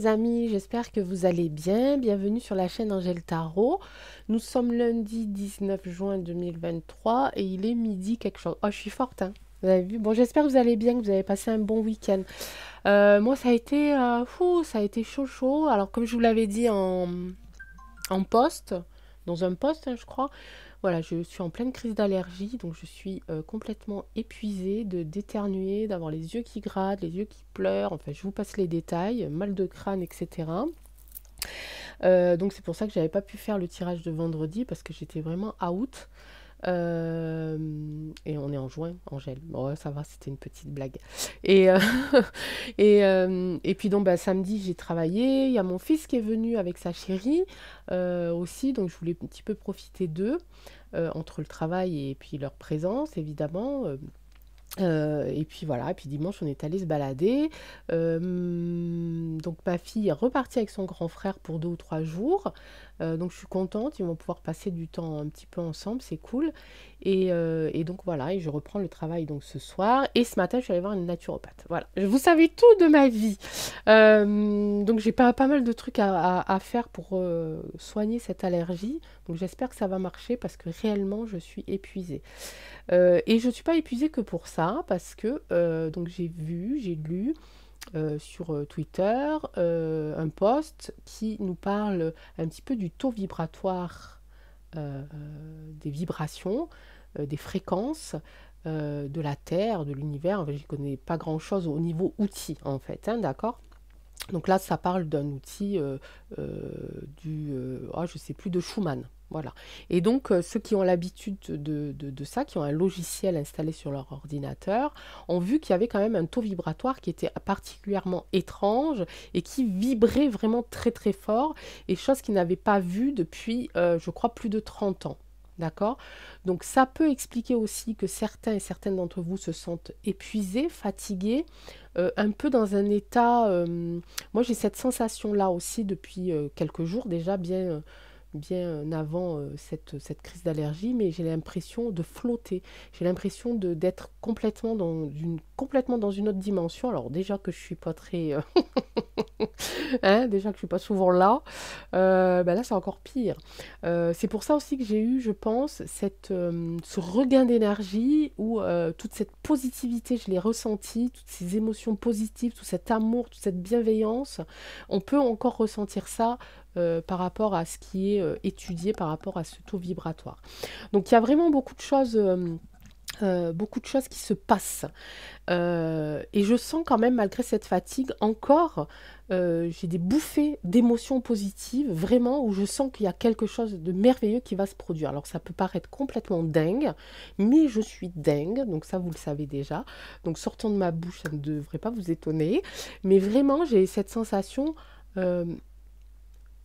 mes amis, j'espère que vous allez bien. Bienvenue sur la chaîne Angèle Tarot. Nous sommes lundi 19 juin 2023 et il est midi quelque chose. Oh, je suis forte, hein. Vous avez vu? Bon, j'espère que vous allez bien, que vous avez passé un bon week-end. Moi, ça a été chaud, chaud. Alors, comme je vous l'avais dit en post, dans un post, hein, je crois, voilà, je suis en pleine crise d'allergie, donc je suis complètement épuisée d'éternuer, d'avoir les yeux qui grattent, les yeux qui pleurent, enfin je vous passe les détails, mal de crâne, etc. Donc c'est pour ça que j'avais pas pu faire le tirage de vendredi parce que j'étais vraiment out. Et on est en juin, Angèle. Bon, ouais, ça va, c'était une petite blague. Et, et puis donc bah, samedi j'ai travaillé. Il y a mon fils qui est venu avec sa chérie aussi, donc je voulais un petit peu profiter d'eux entre le travail et puis leur présence évidemment. Et puis voilà, et puis dimanche on est allé se balader. Donc ma fille est repartie avec son grand frère pour 2 ou 3 jours. Donc je suis contente, ils vont pouvoir passer du temps un petit peu ensemble, c'est cool. Et donc voilà, et je reprends le travail donc ce soir. Et ce matin je suis allée voir une naturopathe. Voilà, vous savez tout de ma vie. Donc j'ai pas mal de trucs à faire pour soigner cette allergie. Donc j'espère que ça va marcher parce que réellement je suis épuisée. Et je ne suis pas épuisée que pour ça, parce que donc j'ai lu sur Twitter un post qui nous parle un petit peu du taux vibratoire, des vibrations, des fréquences de la Terre, de l'univers. Enfin, j'y connais pas grand-chose au niveau outil, en fait, hein, d'accord? Donc là, ça parle d'un outil je sais plus, de Schumann. Voilà. Et donc, ceux qui ont l'habitude de ça, qui ont un logiciel installé sur leur ordinateur, ont vu qu'il y avait quand même un taux vibratoire qui était particulièrement étrange et qui vibrait vraiment très très fort, et chose qu'ils n'avaient pas vue depuis, je crois, plus de 30 ans. D'accord? Donc ça peut expliquer aussi que certains et certaines d'entre vous se sentent épuisés, fatigués, un peu dans un état... moi j'ai cette sensation-là aussi depuis quelques jours déjà, bien avant cette crise d'allergie, mais j'ai l'impression de flotter. J'ai l'impression d'être complètement dans une autre dimension. Alors déjà que je suis pas très... hein, déjà que je suis pas souvent là, ben là c'est encore pire. C'est pour ça aussi que j'ai eu, je pense, ce regain d'énergie où toute cette positivité, je l'ai ressentie, toutes ces émotions positives, tout cet amour, toute cette bienveillance. On peut encore ressentir ça par rapport à ce qui est étudié, par rapport à ce taux vibratoire. Donc il y a vraiment beaucoup de choses qui se passent. Et je sens quand même, malgré cette fatigue, encore, j'ai des bouffées d'émotions positives, vraiment, où je sens qu'il y a quelque chose de merveilleux qui va se produire. Alors ça peut paraître complètement dingue, mais je suis dingue, donc ça vous le savez déjà. Donc sortant de ma bouche, ça ne devrait pas vous étonner. Mais vraiment, j'ai cette sensation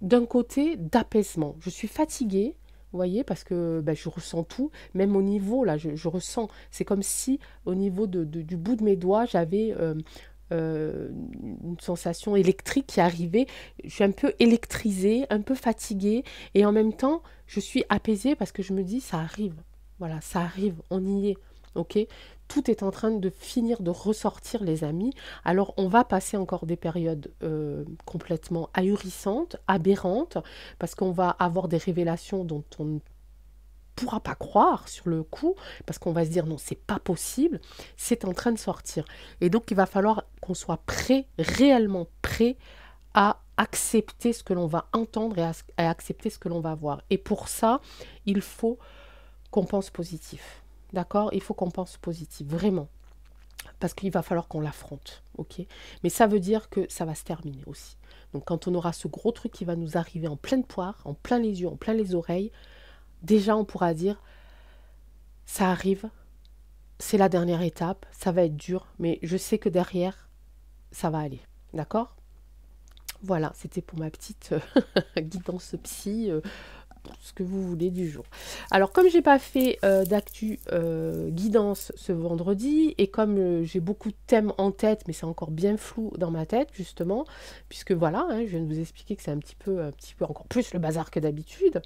d'un côté d'apaisement. Je suis fatiguée. Vous voyez, parce que je ressens tout, même au niveau, là, je ressens, c'est comme si au niveau du bout de mes doigts, j'avais une sensation électrique qui arrivait. Je suis un peu électrisée, un peu fatiguée, et en même temps, je suis apaisée parce que je me dis, ça arrive. Voilà, ça arrive, on y est. Ok, tout est en train de finir de ressortir, les amis. Alors, on va passer encore des périodes complètement ahurissantes, aberrantes, parce qu'on va avoir des révélations dont on ne pourra pas croire sur le coup, parce qu'on va se dire non, c'est pas possible, c'est en train de sortir. Et donc, il va falloir qu'on soit prêt, réellement prêt, à accepter ce que l'on va entendre et à accepter ce que l'on va voir. Et pour ça, il faut qu'on pense positif. D'accord? Il faut qu'on pense positif, vraiment. Parce qu'il va falloir qu'on l'affronte, ok? Mais ça veut dire que ça va se terminer aussi. Donc quand on aura ce gros truc qui va nous arriver en pleine poire, en plein les yeux, en plein les oreilles, déjà on pourra dire, ça arrive, c'est la dernière étape, ça va être dur, mais je sais que derrière, ça va aller. D'accord? Voilà, c'était pour ma petite guidance psy, ce que vous voulez du jour. Alors comme j'ai pas fait d'actu guidance ce vendredi, et comme j'ai beaucoup de thèmes en tête, mais c'est encore bien flou dans ma tête justement, puisque voilà, hein, je viens de vous expliquer que c'est un petit peu encore plus le bazar que d'habitude,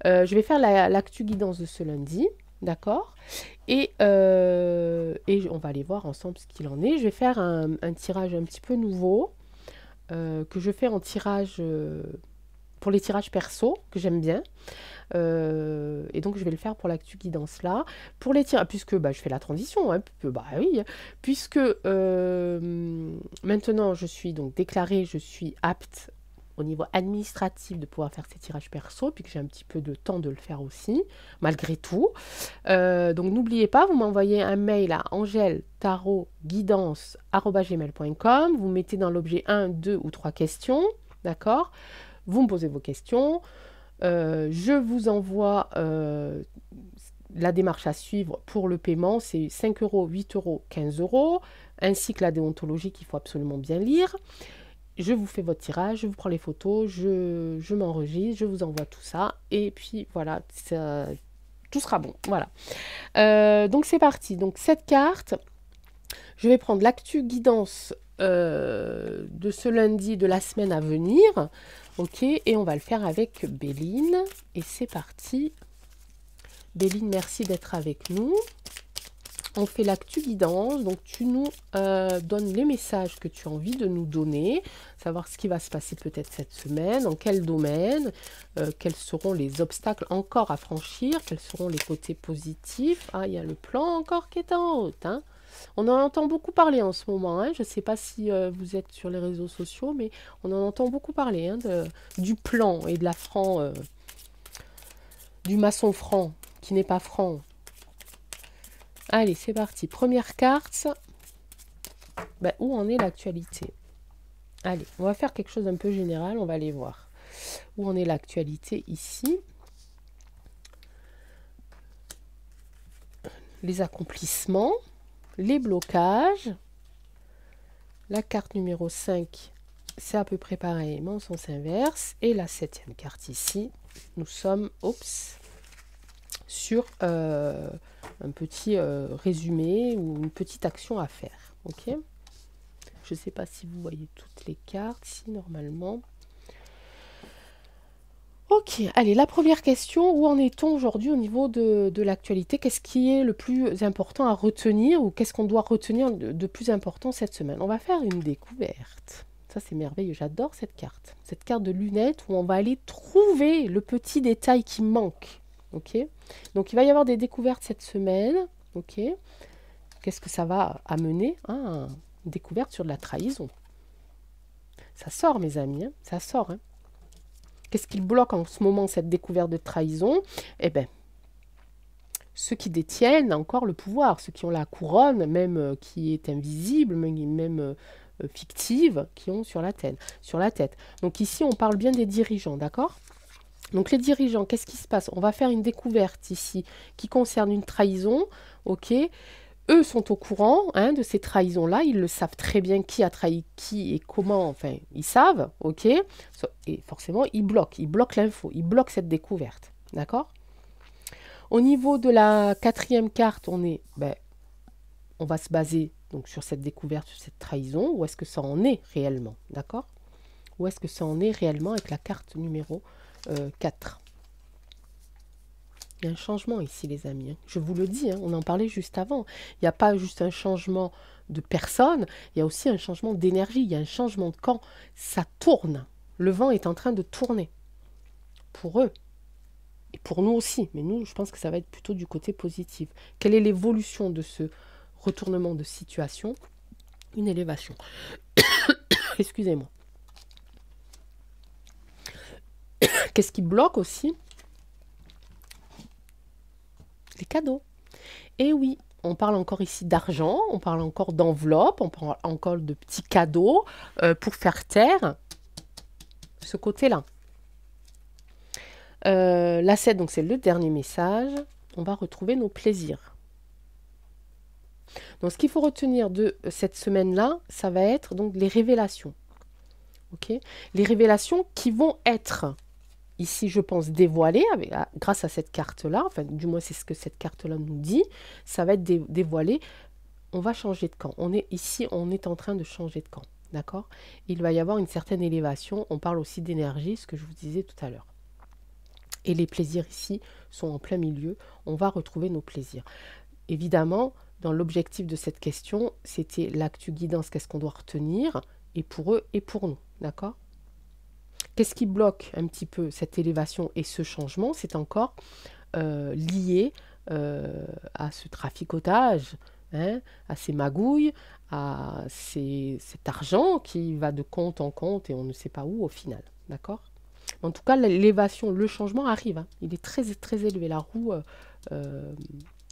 je vais faire l'actu guidance de ce lundi. D'accord, et on va aller voir ensemble ce qu'il en est. Je vais faire un tirage un petit peu nouveau. que je fais en tirage, pour les tirages perso, que j'aime bien. Et donc je vais le faire pour l'actu guidance là. Pour les tirages, puisque bah, je fais la transition, hein, bah oui, puisque maintenant je suis donc déclarée, je suis apte au niveau administratif de pouvoir faire ces tirages perso, puis que j'ai un petit peu de temps de le faire aussi, malgré tout. Donc n'oubliez pas, vous m'envoyez un mail à angeletarotguidance@gmail.com, vous mettez dans l'objet 1, 2 ou 3 questions, d'accord? Vous me posez vos questions, je vous envoie la démarche à suivre pour le paiement, c'est 5 euros, 8 euros, 15 euros, ainsi que la déontologie qu'il faut absolument bien lire. Je vous fais votre tirage, je vous prends les photos, je m'enregistre, je vous envoie tout ça, et puis voilà, ça, tout sera bon. Voilà. Donc c'est parti. Donc cette carte, je vais prendre l'actu guidance de ce lundi de la semaine à venir. Ok, et on va le faire avec Béline. Et c'est parti. Béline, merci d'être avec nous. On fait l'actu guidance, donc tu nous donnes les messages que tu as envie de nous donner, savoir ce qui va se passer peut-être cette semaine, dans quel domaine, quels seront les obstacles encore à franchir, quels seront les côtés positifs. Ah, il y a le plan encore qui est en haute. Hein. On en entend beaucoup parler en ce moment. Hein. Je ne sais pas si vous êtes sur les réseaux sociaux, mais on en entend beaucoup parler hein, du plan et de la franc, du maçon franc, qui n'est pas franc. Allez, c'est parti. Première carte. Ben, où en est l'actualité? Allez, on va faire quelque chose d'un peu général. On va aller voir où en est l'actualité ici. Les accomplissements, les blocages. La carte numéro 5, c'est à peu près pareil, mais en sens inverse. Et la 7e carte ici, nous sommes, sur un petit résumé ou une petite action à faire. Ok, je ne sais pas si vous voyez toutes les cartes, si normalement. Ok, allez, la première question, où en est-on aujourd'hui au niveau de l'actualité? Qu'est-ce qui est le plus important à retenir ou qu'est-ce qu'on doit retenir de plus important cette semaine? On va faire une découverte. Ça, c'est merveilleux, j'adore cette carte. Cette carte de lunettes où on va aller trouver le petit détail qui manque. Ok, donc il va y avoir des découvertes cette semaine. Ok, qu'est-ce que ça va amener? Ah, une découverte sur de la trahison. Ça sort, mes amis, hein, ça sort. Hein. Qu'est-ce qui bloque en ce moment cette découverte de trahison? Eh bien, ceux qui détiennent encore le pouvoir, ceux qui ont la couronne, même qui est invisible, même fictive, qui ont sur la tête. Donc ici, on parle bien des dirigeants, d'accord? Donc les dirigeants, qu'est-ce qui se passe? On va faire une découverte ici qui concerne une trahison, ok? Eux sont au courant hein, de ces trahisons-là, ils le savent très bien qui a trahi qui et comment, enfin, ils savent, ok? Et forcément, ils bloquent l'info, ils bloquent cette découverte, d'accord? Au niveau de la 4e carte, on va se baser donc sur cette découverte, sur cette trahison, où est-ce que ça en est réellement, d'accord? Où est-ce que ça en est réellement avec la carte numéro 4. Il y a un changement ici, les amis. Hein. Je vous le dis, hein, on en parlait juste avant. Il n'y a pas juste un changement de personne, il y a aussi un changement d'énergie, il y a un changement de camp. Ça tourne. Le vent est en train de tourner. Pour eux. Et pour nous aussi. Mais nous, je pense que ça va être plutôt du côté positif. Quelle est l'évolution de ce retournement de situation? Une élévation. Excusez-moi. Qu'est-ce qui bloque aussi? Les cadeaux. Et oui, on parle encore ici d'argent, on parle encore d'enveloppe, on parle encore de petits cadeaux pour faire taire ce côté-là. La 7, donc c'est le dernier message. On va retrouver nos plaisirs. Donc ce qu'il faut retenir de cette semaine-là, ça va être donc les révélations. Ok, les révélations qui vont être ici, je pense, dévoilées grâce à cette carte-là, enfin, du moins, c'est ce que cette carte-là nous dit, ça va être dévoilé. On va changer de camp. On est ici, on est en train de changer de camp, d'accord? Il va y avoir une certaine élévation. On parle aussi d'énergie, ce que je vous disais tout à l'heure. Et les plaisirs ici sont en plein milieu. On va retrouver nos plaisirs. Évidemment, dans l'objectif de cette question, c'était l'actu guidance, qu'est-ce qu'on doit retenir, et pour eux et pour nous, d'accord? Qu'est-ce qui bloque un petit peu cette élévation et ce changement? C'est encore lié à ce traficotage, hein, à ces magouilles, à cet argent qui va de compte en compte et on ne sait pas où au final, d'accord? En tout cas, l'élévation, le changement arrive, hein. Il est très, très élevé. La roue, euh,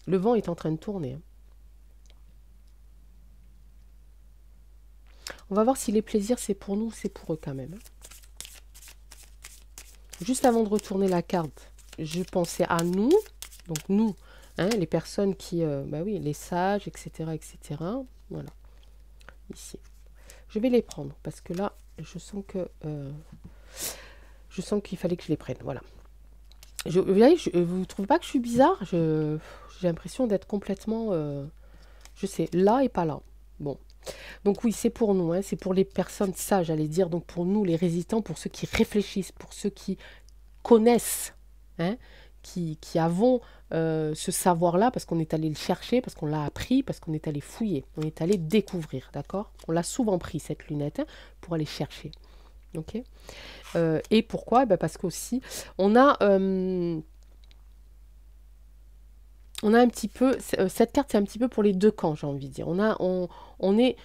le vent est en train de tourner, hein. On va voir si les plaisirs, c'est pour nous, c'est pour eux quand même, hein. Juste avant de retourner la carte, je pensais à nous, donc nous, hein, les personnes qui, bah oui, les sages, etc., etc. Voilà, ici. Je vais les prendre parce que là, je sens qu'il fallait que je les prenne. Voilà. Vous ne trouvez pas que je suis bizarre? J'ai l'impression d'être complètement, je sais, là et pas là. Bon. Donc oui, c'est pour nous, hein, c'est pour les personnes sages, j'allais dire, donc pour nous, les résistants, pour ceux qui réfléchissent, pour ceux qui connaissent, hein, qui avons ce savoir-là, parce qu'on est allé le chercher, parce qu'on l'a appris, parce qu'on est allé fouiller, on est allé découvrir, d'accord? On l'a souvent pris, cette lunette, hein, pour aller chercher. Ok. Et pourquoi? Ben parce qu'aussi, on a un petit peu, cette carte, c'est un petit peu pour les deux camps, j'ai envie de dire. On est,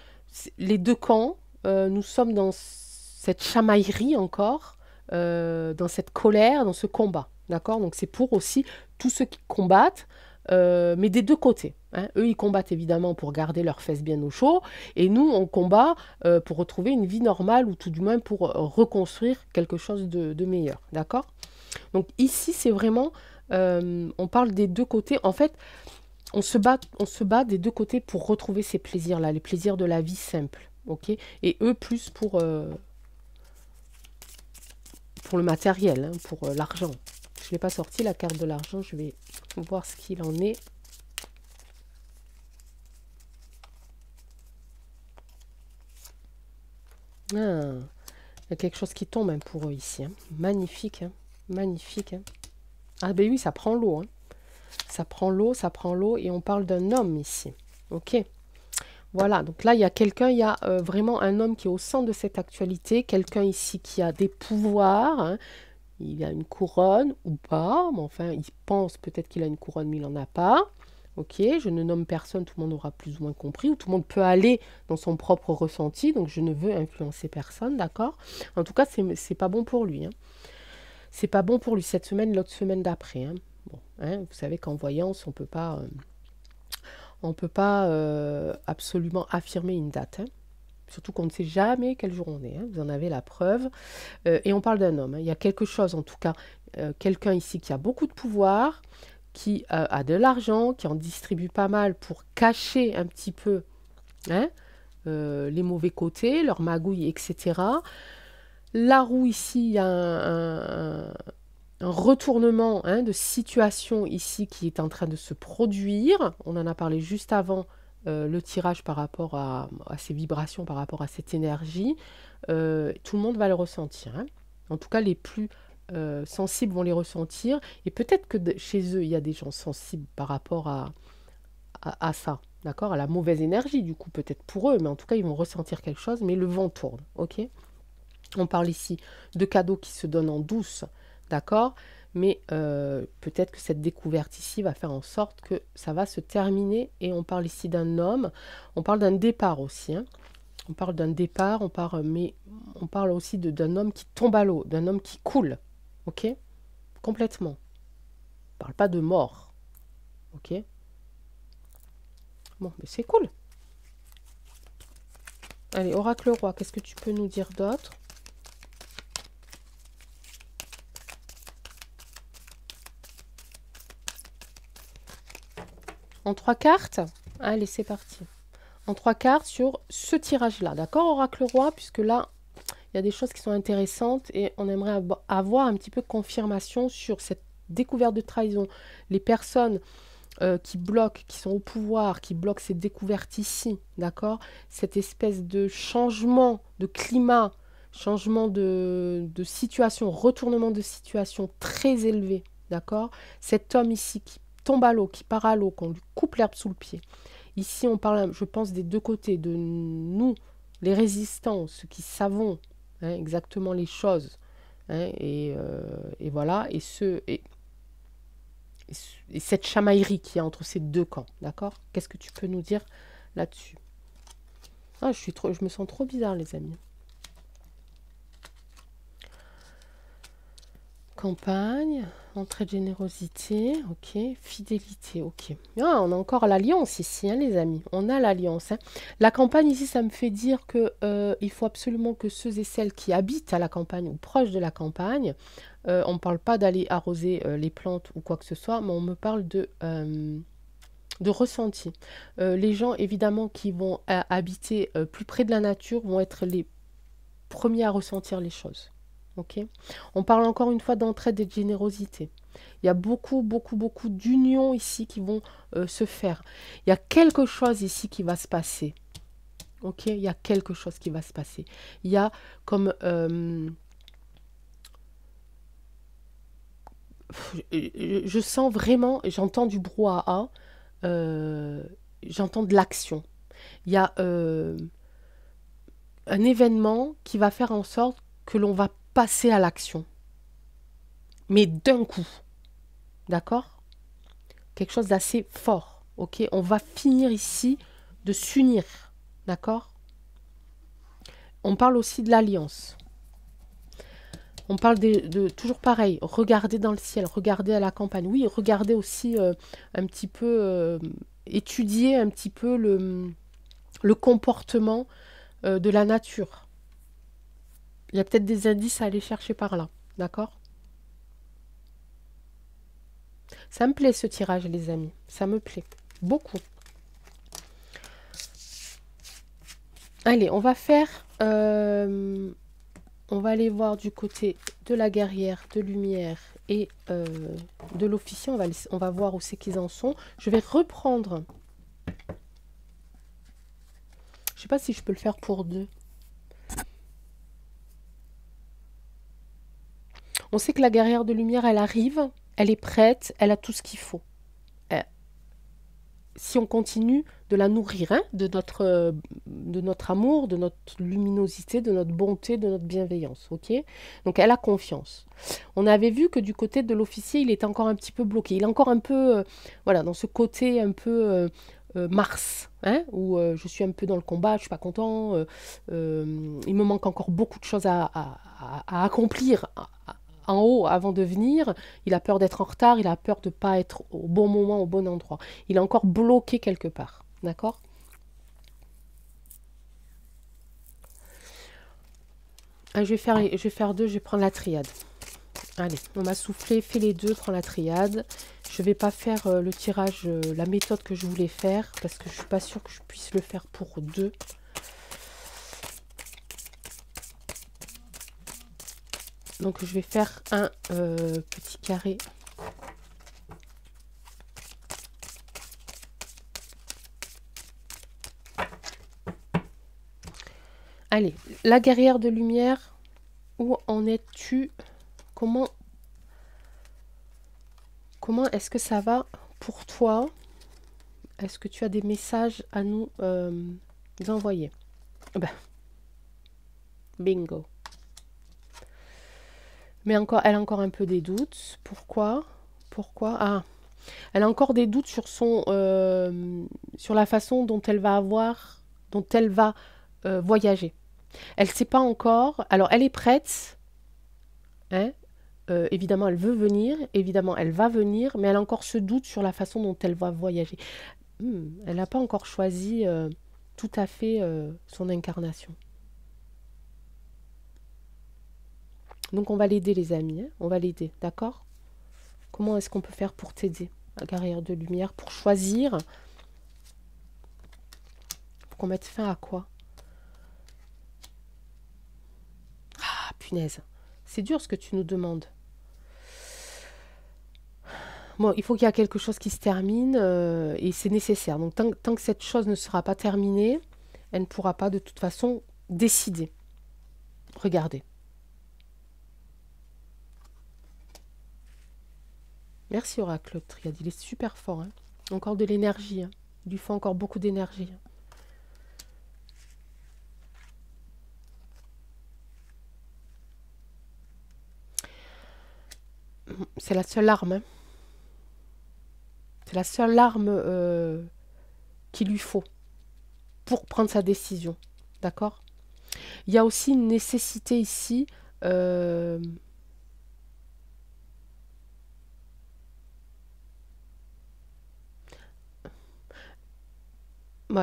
les deux camps, nous sommes dans cette chamaillerie encore, dans cette colère, dans ce combat. D'accord? Donc c'est pour aussi tous ceux qui combattent, mais des deux côtés, hein. Eux, ils combattent évidemment pour garder leurs fesses bien au chaud, et nous, on combat pour retrouver une vie normale, ou tout du moins pour reconstruire quelque chose de meilleur. D'accord? Donc ici, c'est vraiment, on parle des deux côtés. En fait, on se bat des deux côtés pour retrouver ces plaisirs-là, les plaisirs de la vie simple. Ok? Et eux, plus pour le matériel, hein, pour l'argent. Je ne l'ai pas sorti, la carte de l'argent. Je vais voir ce qu'il en est. Ah, il y a quelque chose qui tombe, hein, pour eux ici, hein. Magnifique, hein. Magnifique, hein. Ah ben oui, ça prend l'eau, hein. Ça prend l'eau, ça prend l'eau. Et on parle d'un homme ici. Ok. Voilà, donc là, il y a quelqu'un, il y a vraiment un homme qui est au centre de cette actualité. Quelqu'un ici qui a des pouvoirs, hein. Il a une couronne ou pas, mais enfin, il pense peut-être qu'il a une couronne, mais il n'en a pas. Ok, je ne nomme personne, tout le monde aura plus ou moins compris, ou tout le monde peut aller dans son propre ressenti, donc je ne veux influencer personne, d'accord? En tout cas, c'est pas bon pour lui, hein. C'est pas bon pour lui cette semaine, l'autre semaine d'après, hein. Bon, hein, vous savez qu'en voyance, on peut pas absolument affirmer une date, hein. Surtout qu'on ne sait jamais quel jour on est, hein. Vous en avez la preuve. Et on parle d'un homme, hein. Il y a quelque chose, en tout cas, quelqu'un ici qui a beaucoup de pouvoir, qui a de l'argent, qui en distribue pas mal pour cacher un petit peu, hein, les mauvais côtés, leurs magouilles, etc. La roue ici, il y a un retournement, hein, de situation ici qui est en train de se produire. On en a parlé juste avant, le tirage par rapport à ces vibrations, par rapport à cette énergie. Tout le monde va le ressentir, hein. En tout cas, les plus sensibles vont les ressentir. Et peut-être que chez eux, il y a des gens sensibles par rapport à ça, d'accord? À la mauvaise énergie, du coup, peut-être pour eux. Mais en tout cas, ils vont ressentir quelque chose. Mais le vent tourne, ok? On parle ici de cadeaux qui se donnent en douce, d'accord? Mais peut-être que cette découverte ici va faire en sorte que ça va se terminer. Et on parle ici d'un homme. On parle d'un départ aussi, hein. On parle d'un départ, mais on parle aussi d'un homme qui tombe à l'eau, d'un homme qui coule, ok? Complètement. On parle pas de mort, ok? Bon, mais c'est cool. Allez, Oracle Roi, qu'est-ce que tu peux nous dire d'autre? En 3 cartes? Allez, c'est parti. En 3 cartes sur ce tirage-là, d'accord, Oracle Roi? Puisque là, il y a des choses qui sont intéressantes et on aimerait avoir un petit peu de confirmation sur cette découverte de trahison. Les personnes qui bloquent, qui sont au pouvoir, qui bloquent cette découverte ici, d'accord? Cette espèce de changement de climat, changement de situation, retournement de situation très élevé, d'accord? Cet homme ici qui tombe à l'eau, qui part à l'eau, qu'on lui coupe l'herbe sous le pied. Ici, on parle, je pense, des deux côtés, de nous, les résistants, ceux qui savons, hein, exactement les choses. Hein, et voilà, et cette chamaillerie qu'il y a entre ces deux camps, d'accord? Qu'est-ce que tu peux nous dire là-dessus? Ah, je me sens trop bizarre, les amis. Campagne, entrée de générosité, ok. Fidélité, ok. Ah, on a encore l'alliance ici, hein, les amis. On a l'alliance. Hein. La campagne ici, ça me fait dire que il faut absolument que ceux et celles qui habitent à la campagne ou proches de la campagne, on ne parle pas d'aller arroser les plantes ou quoi que ce soit, mais on me parle de ressenti. Les gens, évidemment, qui vont habiter plus près de la nature vont être les premiers à ressentir les choses. Okay. On parle encore une fois d'entraide et de générosité. Il y a beaucoup d'unions ici qui vont se faire. Il y a quelque chose ici qui va se passer. Ok, il y a quelque chose qui va se passer. Il y a comme... je sens vraiment, j'entends du brouhaha, j'entends de l'action. Il y a un événement qui va faire en sorte que l'on va passer à l'action. Mais d'un coup. D'accord? Quelque chose d'assez fort. Ok? On va finir ici de s'unir. D'accord? On parle aussi de l'alliance. On parle toujours pareil. Regarder dans le ciel, regarder à la campagne. Oui, regarder aussi un petit peu, étudier un petit peu le comportement de la nature. Il y a peut-être des indices à aller chercher par là. D'accord? Ça me plaît ce tirage, les amis. Ça me plaît. Beaucoup. Allez, on va faire... on va aller voir du côté de la guerrière, de lumière et de l'officier. On va voir où c'est qu'ils en sont. Je vais reprendre... Je sais pas si je peux le faire pour deux. On sait que la guerrière de lumière, elle arrive. Elle est prête. Elle a tout ce qu'il faut. Si on continue de la nourrir, hein, de notre amour, de notre luminosité, de notre bonté, de notre bienveillance, ok? Donc elle a confiance. On avait vu que du côté de l'officier, il est encore un petit peu bloqué. Il est encore un peu, voilà, dans ce côté un peu Mars, hein, où je suis un peu dans le combat, je suis pas content, il me manque encore beaucoup de choses à accomplir, en haut avant de venir, il a peur d'être en retard, il a peur de ne pas être au bon moment, au bon endroit. Il est encore bloqué quelque part. D'accord? Ah, je vais faire deux, je vais prendre la triade. Allez, on m'a soufflé, fais les deux, prends la triade. Je ne vais pas faire le tirage, la méthode que je voulais faire, parce que je ne suis pas sûre que je puisse le faire pour deux. Donc je vais faire un petit carré. Allez, la guerrière de lumière, où en es-tu? Comment est-ce que ça va pour toi? Est-ce que tu as des messages à nous envoyer? Ben, bingo. Mais elle a encore un peu des doutes. Pourquoi? Ah, elle a encore des doutes sur sur la façon dont elle va voyager. Elle ne sait pas encore. Alors, elle est prête. Hein, évidemment, elle veut venir. Évidemment, elle va venir. Mais elle a encore ce doute sur la façon dont elle va voyager. Elle n'a pas encore choisi tout à fait son incarnation. Donc on va l'aider les amis, hein, on va l'aider, d'accord? Comment est-ce qu'on peut faire pour t'aider, la guerrière de lumière, pour choisir? Pour qu'on mette fin à quoi? Ah, punaise, c'est dur ce que tu nous demandes. Bon, il faut qu'il y ait quelque chose qui se termine et c'est nécessaire. Donc tant que cette chose ne sera pas terminée, elle ne pourra pas de toute façon décider. Regardez. Merci Oracle Triade, il est super fort. Hein. Encore de l'énergie. Hein. Il lui faut encore beaucoup d'énergie. c'est la seule arme, hein. C'est la seule arme qu'il lui faut pour prendre sa décision. D'accord? Il y a aussi une nécessité ici. Ouais,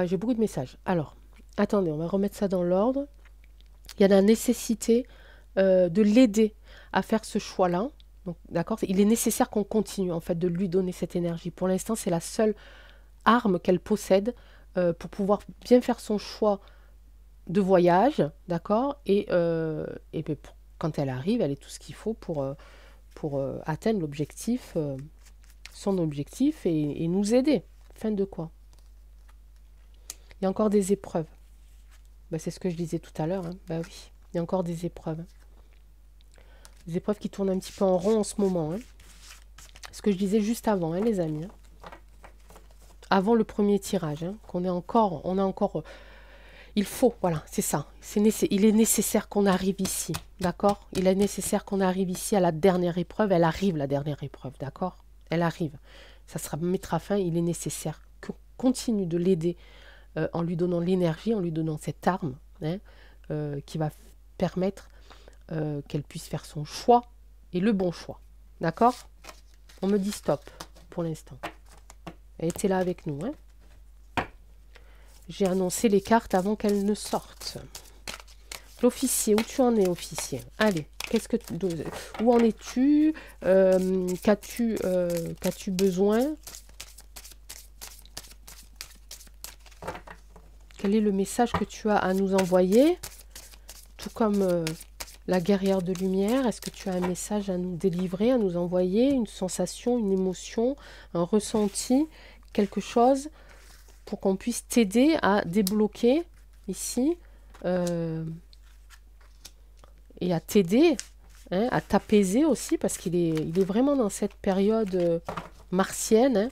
j'ai beaucoup de messages. Alors, attendez, on va remettre ça dans l'ordre. Il y a la nécessité de l'aider à faire ce choix-là. Donc, d'accord? Il est nécessaire qu'on continue, en fait, de lui donner cette énergie. Pour l'instant, c'est la seule arme qu'elle possède pour pouvoir bien faire son choix de voyage, d'accord? Et ben, quand elle arrive, elle est tout ce qu'il faut pour atteindre l'objectif, son objectif et nous aider. Fin de quoi? Il y a encore des épreuves. Ben, c'est ce que je disais tout à l'heure. Hein. Ben oui, il y a encore des épreuves. Des épreuves qui tournent un petit peu en rond en ce moment. Hein. Ce que je disais juste avant, hein, les amis. Hein. Avant le premier tirage, hein, on a encore, il faut, voilà, c'est ça. Il est nécessaire qu'on arrive ici, d'accord? Il est nécessaire qu'on arrive ici à la dernière épreuve. Elle arrive, la dernière épreuve, d'accord? Elle arrive. Ça mettra fin, il est nécessaire qu'on continue de l'aider en lui donnant l'énergie, en lui donnant cette arme hein, qui va permettre qu'elle puisse faire son choix et le bon choix, d'accord? On me dit stop pour l'instant. Elle était là avec nous, hein? J'ai annoncé les cartes avant qu'elles ne sortent. L'officier, où tu en es, officier? Allez, où en es-tu? Qu'as-tu besoin? Quel est le message que tu as à nous envoyer? Tout comme la guerrière de lumière, est-ce que tu as un message à nous délivrer, à nous envoyer? Une sensation, une émotion, un ressenti, quelque chose pour qu'on puisse t'aider à débloquer ici et à t'aider, hein, à t'apaiser aussi, parce qu'il est vraiment dans cette période martienne. Hein.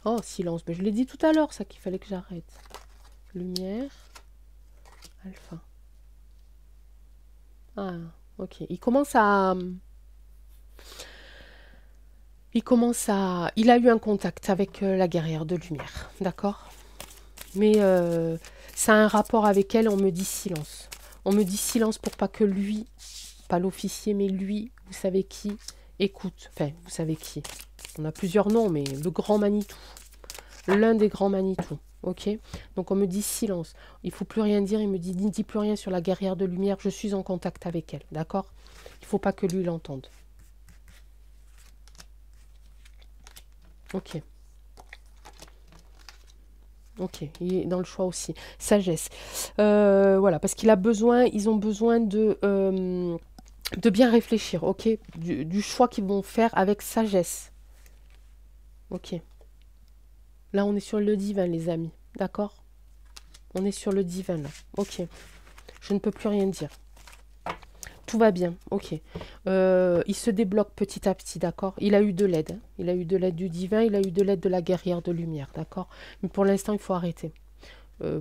Oh, silence, mais je l'ai dit tout à l'heure, ça qu'il fallait que j'arrête. Lumière, alpha. Ah, ok. Il a eu un contact avec la guerrière de lumière, d'accord? Mais ça a un rapport avec elle, on me dit silence. On me dit silence pour pas que lui, pas l'officier, mais lui, vous savez qui, écoute. Enfin, vous savez qui. On a plusieurs noms, mais le grand Manitou. L'un des grands Manitou. Ok? Donc on me dit silence. Il faut plus rien dire. Il me dit, ne dis plus rien sur la guerrière de lumière. Je suis en contact avec elle. D'accord? Il faut pas que lui l'entende. Ok. Ok, il est dans le choix aussi. Sagesse. Voilà, parce ils ont besoin de bien réfléchir, ok? Du choix qu'ils vont faire avec sagesse. Ok. Là, on est sur le divin, les amis. D'accord? On est sur le divin, là. Ok. Je ne peux plus rien dire. Tout va bien, ok. Il se débloque petit à petit, d'accord? Il a eu de l'aide. Hein. Il a eu de l'aide du divin, il a eu de l'aide de la guerrière de lumière, d'accord? Mais pour l'instant, il faut arrêter.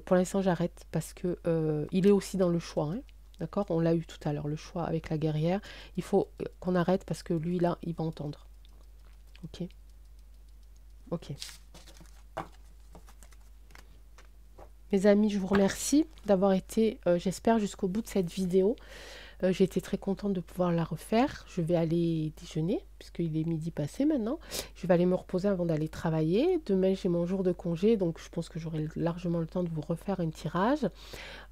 Pour l'instant, j'arrête parce que il est aussi dans le choix, hein. D'accord? On l'a eu tout à l'heure, le choix avec la guerrière. Il faut qu'on arrête parce que lui, là, il va entendre. Ok? Ok. Mes amis, je vous remercie d'avoir été, j'espère, jusqu'au bout de cette vidéo. J'ai été très contente de pouvoir la refaire. Je vais aller déjeuner, puisqu'il est midi passé maintenant. Je vais aller me reposer avant d'aller travailler. Demain, j'ai mon jour de congé, donc je pense que j'aurai largement le temps de vous refaire un tirage.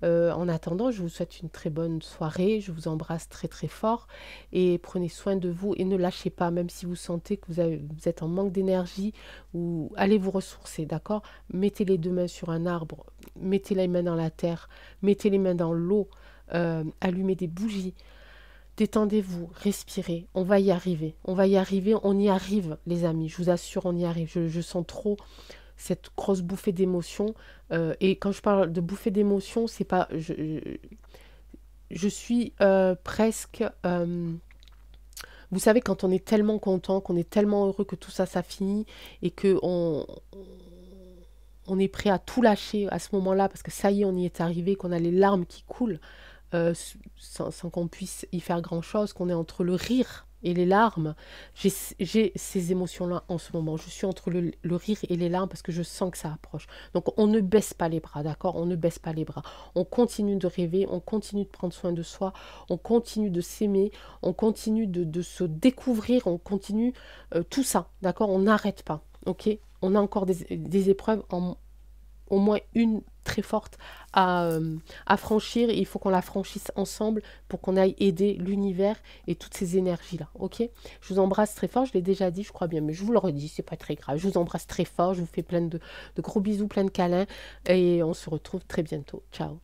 En attendant, je vous souhaite une très bonne soirée. Je vous embrasse très très fort. Et prenez soin de vous et ne lâchez pas, même si vous sentez que vous êtes en manque d'énergie, ou allez vous ressourcer, d'accord? Mettez les deux mains sur un arbre, mettez les mains dans la terre, mettez les mains dans l'eau. Allumez des bougies, détendez-vous, respirez, on va y arriver, on y arrive les amis, je vous assure on y arrive, je sens trop cette grosse bouffée d'émotion et quand je parle de bouffée d'émotion, c'est pas, je suis presque, vous savez quand on est tellement content, qu'on est tellement heureux que tout ça finit et que on est prêt à tout lâcher à ce moment-là parce que ça y est, on y est arrivé, qu'on a les larmes qui coulent. sans qu'on puisse y faire grand-chose, qu'on est entre le rire et les larmes. J'ai ces émotions-là en ce moment. Je suis entre le rire et les larmes parce que je sens que ça approche. Donc on ne baisse pas les bras, d'accord? On ne baisse pas les bras. On continue de rêver, on continue de prendre soin de soi, on continue de s'aimer, on continue de se découvrir, on continue tout ça, d'accord? On n'arrête pas, ok? On a encore des épreuves au moins une très forte à franchir. Et il faut qu'on la franchisse ensemble pour qu'on aille aider l'univers et toutes ces énergies-là. Ok? Je vous embrasse très fort. Je l'ai déjà dit, je crois bien, mais je vous le redis, c'est pas très grave. Je vous embrasse très fort. Je vous fais plein de gros bisous, plein de câlins. Et on se retrouve très bientôt. Ciao.